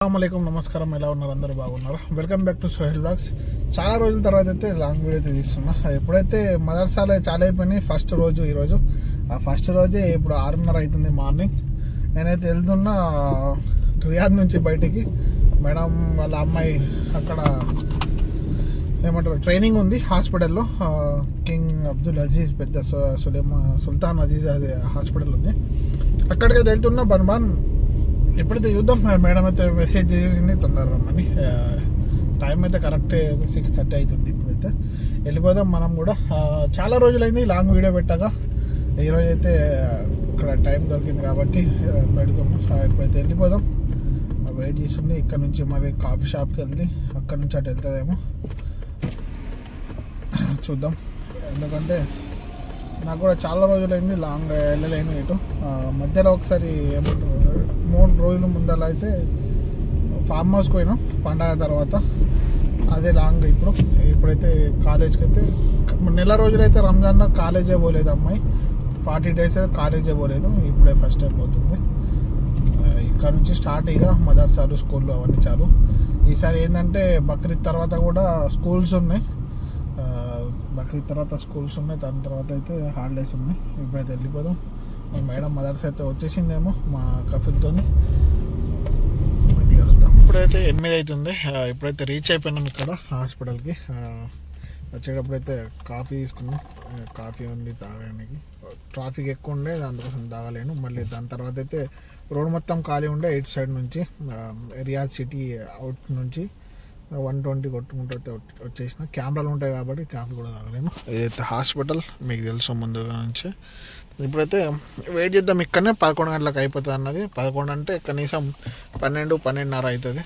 అస్సలాముఅలైకుం నమస్కారం. ఎలా ఉన్నారు? అందరూ బాగున్నారు? Welcome back to Sohel blogs. చాలా రోజుల తర్వాత అయితే లాంగ్ వీడియో అయితే తీస్తున్నా. ఎప్పుడైతే మదర్సాలో చాలా అయిపోయినాయి, ఫస్ట్ రోజు ఈరోజు. ఆ ఫస్ట్ రోజే ఇప్పుడు 6:30 అవుతుంది మార్నింగ్. నేనైతే వెళ్తున్నా రియాద్ నుంచి బయటికి. మేడం వాళ్ళ అమ్మాయి అక్కడ ఏమంటారు ట్రైనింగ్ ఉంది హాస్పిటల్లో, కింగ్ అబ్దుల్ అజీజ్ పెద్ద సుల్తాన్ అజీజ్ అది హాస్పిటల్ ఉంది. అక్కడికైతే వెళ్తున్నా బన్. ఎప్పుడైతే చూద్దాం, మేడం అయితే మెసేజ్ చేసింది తొందర రమ్మని. టైం అయితే కరెక్ట్ 6:30 అవుతుంది. ఇప్పుడైతే వెళ్ళిపోదాం మనం కూడా. చాలా రోజులైంది లాంగ్ వీడియో పెట్టాక. ఈరోజు అయితే ఇక్కడ టైం దొరికింది కాబట్టి పెడుతున్నాం. ఇప్పుడైతే వెళ్ళిపోదాం. వెయిట్ చేస్తుంది. ఇక్కడ నుంచి మరి కాఫీ షాప్కి వెళ్ళి అక్కడ నుంచి అటు వెళ్తుందేమో చూద్దాం. ఎందుకంటే నాకు కూడా చాలా రోజులైంది లాంగ్ వెళ్ళలేను ఇటు. మధ్యలో ఒకసారి ఏమంటారు 3 రోజుల ముందర అయితే ఫామ్ హౌస్కి పోయినాం పండగ తర్వాత. అదే లాంగ్. ఇప్పుడైతే కాలేజ్కి అయితే నెల రోజులైతే రంజాన్ కాలేజే పోలేదు అమ్మాయి. 40 days అయితే కాలేజే పోలేదు. ఇప్పుడే ఫస్ట్ టైం పోతుంది. ఇక్కడ నుంచి స్టార్ట్ ఇక మదర్సాలు స్కూళ్ళు అవన్నీ చాలు. ఈసారి ఏంటంటే బక్రీద్ తర్వాత కూడా స్కూల్స్ ఉన్నాయి. దాని తర్వాత అయితే హాలిడేస్ ఉన్నాయి. ఇప్పుడైతే వెళ్ళిపోదాం. మేడం మదర్స్ అయితే వచ్చేసిందేమో మా కఫిల్తో. ఇప్పుడైతే 8 అవుతుంది. ఇప్పుడైతే రీచ్ అయిపోయినాం ఇక్కడ హాస్పిటల్కి. వచ్చేటప్పుడైతే కాఫీ తీసుకున్నాం. కాఫీ ఉంది తాగడానికి. ట్రాఫిక్ ఎక్కువ ఉండే, దానికోసం తాగలేను. మళ్ళీ దాని తర్వాత అయితే రోడ్ మొత్తం ఖాళీ ఉండే. ఇటు సైడ్ నుంచి రియాద్ సిటీ అవుట్ నుంచి 120 కొట్టుకుంటూ వచ్చేసిన. కెమెరాలు ఉంటాయి కాబట్టి కాఫీ కూడా తాగలేను. ఇదైతే హాస్పిటల్ మీకు తెలుసు ముందుగా నుంచి. ఇప్పుడైతే వెయిట్ చేద్దాం. ఇక్కడనే 11 గంటలకు అయిపోతుంది అన్నది. 11 అంటే కనీసం 12-12:30 అవుతుంది.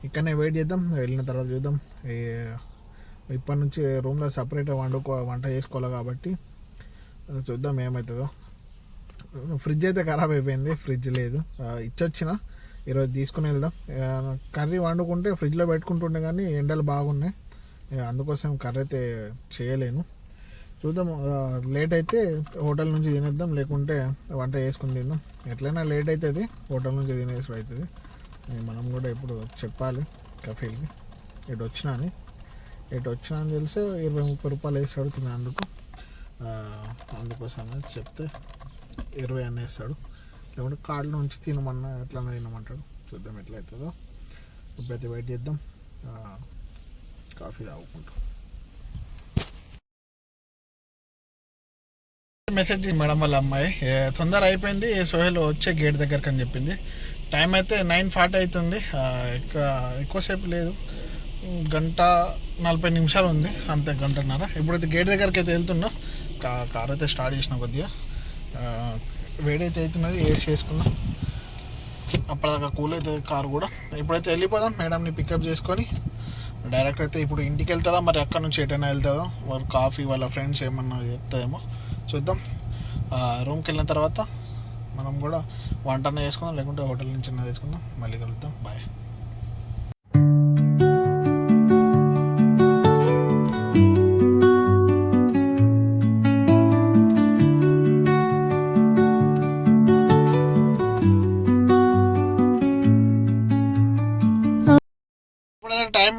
ఇక్కడనే వెయిట్ చేద్దాం. వెళ్ళిన తర్వాత చూద్దాం. ఇప్పటి నుంచి రూమ్లో సపరేట్ వంట చేసుకోవాలి కాబట్టి చూద్దాం ఏమవుతుందో. ఫ్రిడ్జ్ అయితే ఖరాబ్ అయిపోయింది, ఫ్రిడ్జ్ లేదు. ఇచ్చొచ్చిన ఈరోజు తీసుకుని వెళ్దాం. కర్రీ వండుకుంటే ఫ్రిడ్జ్లో పెట్టుకుంటుండే కానీ ఎండలు బాగున్నాయి, అందుకోసం కర్రీ అయితే చేయలేను. చూద్దాం. లేట్ అయితే హోటల్ నుంచి తినేద్దాం, లేకుంటే వంట చేసుకుని తిందాం. ఎట్లయినా లేట్ అవుతుంది, హోటల్ నుంచి తినేసి అవుతుంది. మనం కూడా ఇప్పుడు చెప్పాలి కఫీల్కి ఇటు వచ్చినా అని తెలిసి 20-30 రూపాయలు వేసి అడుగుతుంది. అందుకోసం చెప్తే 20 అని వేస్తాడు. లేకుంటే కార్డులో నుంచి తినమన్నా ఎట్లన్నా తినమంటాడు. చూద్దాం ఎట్లా అవుతుందో. ఇప్పుడైతే వెయిట్ చేద్దాం. కాఫీ తాగుకుంటాం. మెసేజ్ మేడం వాళ్ళ అమ్మాయి తొందర అయిపోయింది, సోహెల్ వచ్చే గేట్ దగ్గరకు అని చెప్పింది. టైం అయితే 9:40 అవుతుంది. ఎక్కువసేపు లేదు, 1:40 ఉంది అంతే, 1:30. ఇప్పుడైతే గేట్ దగ్గరికి అయితే వెళ్తున్నా. కార్ అయితే స్టార్ట్ చేసిన కొద్దిగా. వేడైతే అవుతున్నది, ఏసీ వేసుకున్నా. అప్పటిదాకా కూల్ అవుతుంది కారు కూడా. ఇప్పుడైతే వెళ్ళిపోదాం. మేడంని పికప్ చేసుకొని డైరెక్ట్ అయితే ఇప్పుడు ఇంటికి వెళ్తుందా, మరి అక్కడ నుంచి ఎటైనా వెళ్తుందా, వాళ్ళ కాఫీ వాళ్ళ ఫ్రెండ్స్ ఏమన్నా చెప్తాయేమో చూద్దాం. రూమ్కి వెళ్ళిన తర్వాత మనం కూడా వంటనే చేసుకుందాం, లేకుంటే హోటల్ నుంచి చిన్నది తీసుకుందాం. మళ్ళీ కలుద్దాం. బాయ్. టైం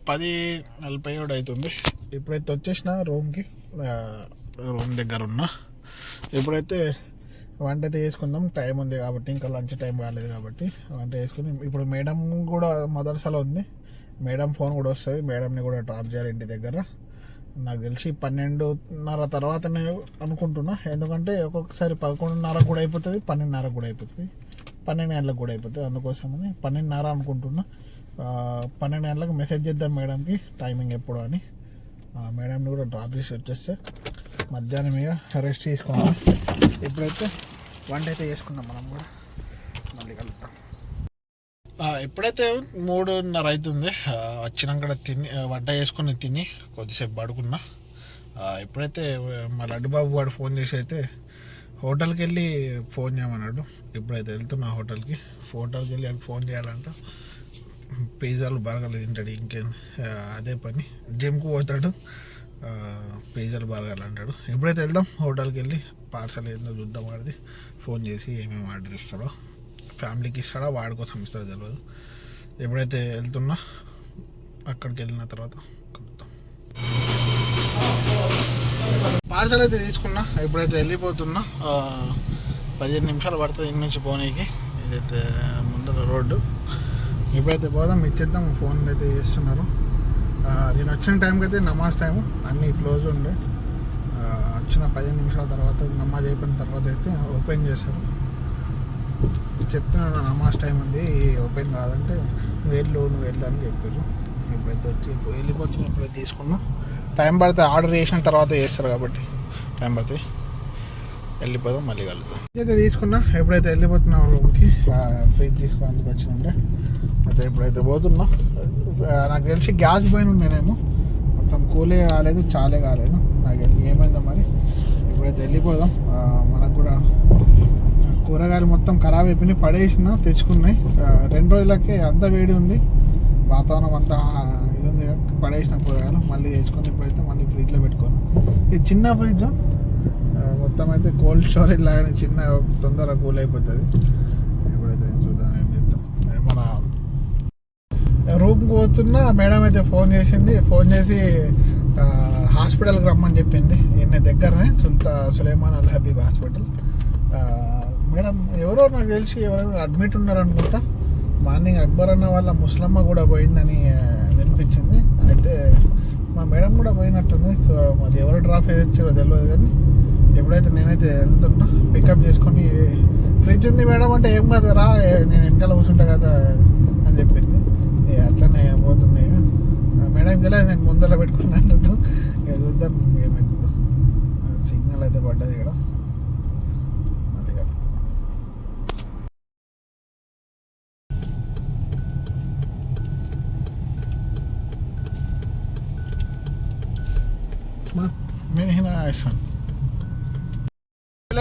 10:47 అవుతుంది. ఇప్పుడైతే వచ్చేసిన రూమ్కి, రూమ్ దగ్గర ఉన్నా. ఇప్పుడైతే వంట అయితే చేసుకుందాం. టైం ఉంది కాబట్టి, ఇంకా లంచ్ టైం కాలేదు కాబట్టి వంట చేసుకుని ఇప్పుడు మేడం కూడా మదర్సాలో ఉంది. మేడం ఫోన్ కూడా వస్తుంది. మేడంని కూడా డ్రాప్ చేయాలి ఇంటి దగ్గర. నాకు తెలిసి 12:30 తర్వాతనే అనుకుంటున్నా. ఎందుకంటే ఒక్కొక్కసారి 11:30 కూడా అయిపోతుంది, 12:30 కూడా అయిపోతుంది, 12 గంటలకు కూడా అయిపోతుంది. అందుకోసమని 12:30 అనుకుంటున్నా. 12 గంటలకు మెసేజ్ చేద్దాం మేడంకి టైమింగ్ ఎప్పుడు అని. మేడంని కూడా డ్రాప్ చేసి వచ్చేస్తే మధ్యాహ్నం ఇక రెస్ట్ తీసుకున్నాం. ఇప్పుడైతే వంట అయితే చేసుకున్నాం మనం కూడా. మళ్ళీ కలుద్దాం. ఇప్పుడైతే 3:30 అవుతుంది. వచ్చినాక వంట చేసుకుని తిని కొద్దిసేపు పడుకున్నా. ఇప్పుడైతే మా లడ్డుబాబు వాడు ఫోన్ చేసి అయితే హోటల్కి వెళ్ళి ఫోన్ చేయమన్నాడు. ఇప్పుడైతే వెళ్తున్నా హోటల్కి వెళ్ళి ఫోన్ చేయాలంట. పిజ్జాలు బర్గర్లు తింటాడు, ఇంకేంది అదే పని. జిమ్కి పోతాడు, పిజ్జాలు బర్గర్లు అంటాడు. ఎప్పుడైతే వెళ్దాం హోటల్కి వెళ్ళి పార్సల్ ఏందో చూద్దాం. వాడిది ఫోన్ చేసి ఏమేమి ఆర్డర్ ఇస్తాడో ఫ్యామిలీకి ఇస్తాడా వాడి కోసం ఇస్తాడో తెలియదు. ఎప్పుడైతే వెళ్తున్నా అక్కడికి వెళ్ళిన తర్వాత కలుద్దాం. పార్సల్ అయితే తీసుకున్నా, ఎప్పుడైతే వెళ్ళిపోతున్నా 15 నిమిషాలు పడుతుంది ఇంటి నుంచి పోనీకి. ఇదైతే ముందర రోడ్డు. ఎప్పుడైతే పోదాం ఇచ్చేద్దాం. ఫోన్ అయితే చేస్తున్నారు. నేను వచ్చిన టైంకి అయితే నమాజ్ టైము అన్నీ క్లోజ్ ఉండే. వచ్చిన 15 నిమిషాల తర్వాత నమాజ్ అయిపోయిన తర్వాత అయితే ఓపెన్ చేశారు. చెప్తున్నాను నమాజ్ టైం ఉంది ఓపెన్ కాదంటే నువ్వు వెళ్ళు అని చెప్పారు. ఇప్పుడైతే వచ్చి వెళ్ళిపోతున్నా. ఇప్పుడైతే తీసుకున్నా. టైం పడితే ఆర్డర్ చేసిన తర్వాత చేస్తారు కాబట్టి టైం పడితే వెళ్ళిపోదాం. మళ్ళీ కలుద్దాం. అయితే తీసుకున్నా. ఎప్పుడైతే వెళ్ళిపోతున్నా రూమ్కి ఫ్రిడ్జ్ తీసుకోవడానికి వచ్చినంటే అయితే ఎప్పుడైతే పోతున్నా నాకు తెలిసి గ్యాస్ పోయిన ఉండేనేమో. మొత్తం కూలే కాలేదు, చాలే కాలేదు. నాకు ఏమైందో మరి. ఇప్పుడైతే వెళ్ళిపోదాం. మనకు కూడా కూరగాయలు మొత్తం ఖరాబ్ అయిపోయినాయి, పడేసిన తెచ్చుకున్నాయి. 2 రోజులకే అంత వేడి ఉంది, వాతావరణం అంతా ఇది ఉంది. పడేసిన కూరగాయలు మళ్ళీ తెచ్చుకొని ఇప్పుడైతే మళ్ళీ ఫ్రిడ్జ్లో పెట్టుకోను. ఇది చిన్న ఫ్రిడ్జ్, మొత్తం అయితే కోల్డ్ స్టోరేజ్ లాగానే చిన్న, తొందరగా కూల్ అయిపోతుంది. ఇప్పుడైతే చూద్దాం ఏం చెప్తాం. మన రూమ్కి పోతున్నా మేడం అయితే ఫోన్ చేసి హాస్పిటల్కి రమ్మని చెప్పింది. ఈయన దగ్గరనే సులేమాన్ అల్ హబీబ్ హాస్పిటల్. మేడం ఎవరో నాకు తెలిసి ఎవరైనా అడ్మిట్ ఉన్నారనుకుంటా. మార్నింగ్ అక్బర్ అన్న వాళ్ళ ముసలమ్మ కూడా పోయిందని వినిపించింది. అయితే మా మేడం కూడా పోయినట్టుంది. సో మరి ఎవరు డ్రాప్ చేయించారో తెలియదు. కానీ ఎప్పుడైతే నేనైతే వెళ్తున్నా పికప్ చేసుకొని, ఫ్రిడ్జ్ ఉంది మేడం అంటే ఏం కాదు రా, నేను వెనకాల కూర్చుంటా కదా అని చెప్పింది. అట్లనే పోతున్నాయి. మేడం తెలియదు నేను ముందర పెట్టుకున్నాను. ఇక చూద్దాం ఏమవుతుందో. సిగ్నల్ అయితే పడ్డది ఇక్కడ.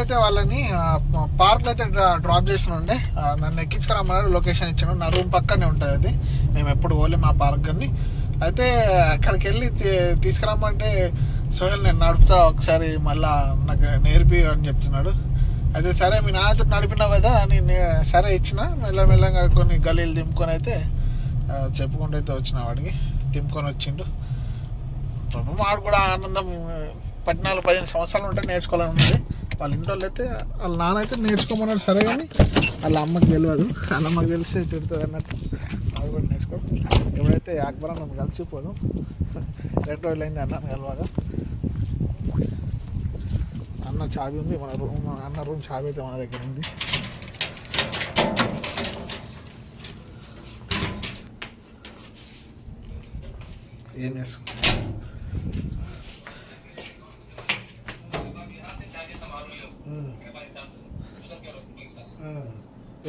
అయితే వాళ్ళని పార్క్లో అయితే డ్రాప్ చేసిన ఉండే. నన్ను ఎక్కించుకురమ్మన్నాడు. లొకేషన్ ఇచ్చాను. నా రూమ్ పక్కనే ఉంటుంది అది. మేము ఎప్పుడు పోలేము ఆ పార్క్ అని. అయితే అక్కడికి వెళ్ళి తీసుకురమ్మంటే సోహెల్ నేను నడుపుతా ఒకసారి మళ్ళా నాకు నేర్పి అని చెప్తున్నాడు. అయితే సరే మీ నాతో నడిపినావు కదా అని సరే ఇచ్చిన. మెల్లమెల్లగా కొన్ని గలీలు దింపుకొని అయితే చెప్పుకుంటూ అయితే వచ్చిన. వాడికి దింపుకొని వచ్చిండు. పాపం వాడు కూడా ఆనందం. 14-15 సంవత్సరాలు ఉంటే నేర్చుకోవాలని ఉంది. వాళ్ళ ఇంట్లో అయితే వాళ్ళ నాన్న అయితే నేర్చుకోమన్నాడు. సరే కానీ వాళ్ళ అమ్మకి తెలియదు. వాళ్ళ అమ్మకి తెలిస్తే తిడుతుంది అన్నట్టు అది కూడా నేర్చుకోవడం. ఎప్పుడైతే అక్బర్ అన్న కలిసిపోదు 2 రోజులు అయింది అన్న కలవాగా. అన్న చాబీ ఉంది మన రూమ్. అన్న రూమ్ చాబీ అయితే మన దగ్గర ఉంది. ఏం చేస్తాం.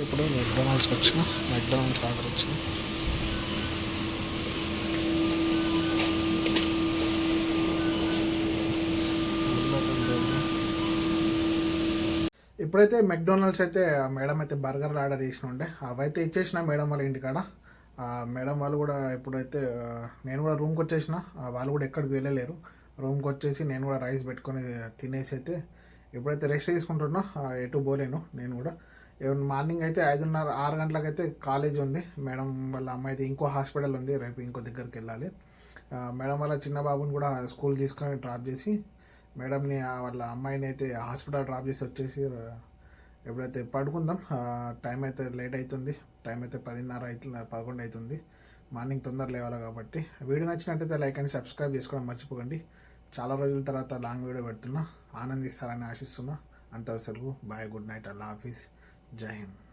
ఇప్పుడు మెక్డొనాల్డ్స్కి వచ్చిన. మెక్డొనాల్డ్స్ ఆర్డర్ వచ్చిన. ఇప్పుడైతే మెక్డొనాల్డ్స్ అయితే మేడం అయితే బర్గర్లు ఆర్డర్ చేసిన ఉండే. అవైతే ఇచ్చేసిన మేడం వాళ్ళ ఇంటికాడ. మేడం వాళ్ళు కూడా ఇప్పుడైతే నేను కూడా రూమ్కి వచ్చేసిన. వాళ్ళు కూడా ఎక్కడికి వెళ్ళలేరు. రూమ్కి వచ్చేసి నేను కూడా రైస్ పెట్టుకొని తినేసి అయితే ఇప్పుడైతే రెస్ట్ తీసుకుంటున్నా. ఎటు పోలేను నేను కూడా. మార్నింగ్ అయితే 5:30-6 గంటలకైతే కాలేజ్ ఉంది. మేడం వాళ్ళ అమ్మాయి అయితే ఇంకో హాస్పిటల్ ఉంది, రేపు ఇంకో దగ్గరికి వెళ్ళాలి. మేడం వాళ్ళ చిన్న బాబుని కూడా స్కూల్ తీసుకొని డ్రాప్ చేసి మేడంని వాళ్ళ అమ్మాయిని అయితే హాస్పిటల్ డ్రాప్ చేసి వచ్చేసి ఎప్పుడైతే పడుకుందాం. టైం అయితే లేట్ అవుతుంది. టైం అయితే 10:30 అవుతుంది, 11 అవుతుంది. మార్నింగ్ తొందర లేవాలి కాబట్టి. వీడియో నచ్చినట్టయితే లైక్ అండ్ సబ్స్క్రైబ్ చేసుకోవడం మర్చిపోకండి. చాలా రోజుల తర్వాత లాంగ్ వీడియో పెడుతున్నా. ఆనందిస్తారని ఆశిస్తున్నా. అంతవరకు బాయ్, గుడ్ నైట్, అల్లా హాఫీజ్, జై హింద్.